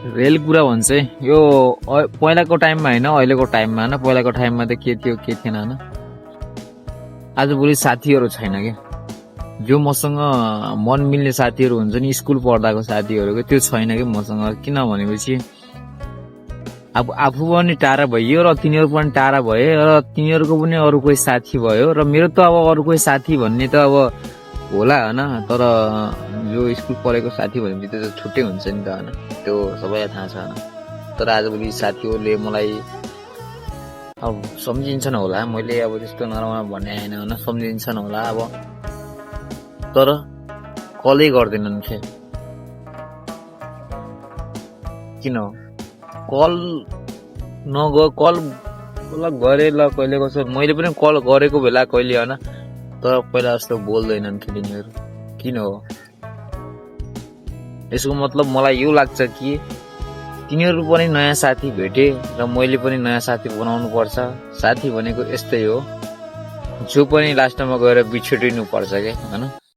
rail कुरा भन्छ है यो पहिलाको टाइममा होइन अहिलेको टाइममा होइन पहिलाको टाइममा त के थियो के थिएन होइन आजभोलि साथीहरू छैन क्या जो मसँग मन मिल्ने साथीहरू हुन्छ नि स्कुल पढ्दाको साथीहरूको त्यो छैन कि मसँग किन भनेपछि अब आफू पनि टाढा भइयो र तिनीहरू पनि टाढा भए र तिनीहरूको पनि अरू कोही साथी भयो र मेरो त अब अरू कोही साथी भन्ने त अब होला होइन तर जो स्कुल पढेको साथी भनेपछि त्यो त छुट्टै हुन्छ नि त होइन त्यो सबैलाई थाहा छ होइन तर आजभोलि साथीहरूले मलाई अब सम्झिन्छन् होला मैले अब त्यस्तो नराम्रो भन्ने होइन होइन सम्झिन्छन् होला अब तर कलै गर्दैनन् खे किन कल कल गरे ल कहिले कसो मैले पनि कल गरेको बेला कहिले होइन तर पहिला जस्तो बोल्दैनन् कि तिनीहरू किन हो यसको मतलब मलाई यो लाग्छ कि तिनीहरू पनि नयाँ साथी भेटे र मैले पनि नयाँ साथी बनाउनु पर्छ साथी भनेको यस्तै हो जो पनि लास्टमा गएर बिछोडिनु पर्छ क्या होइन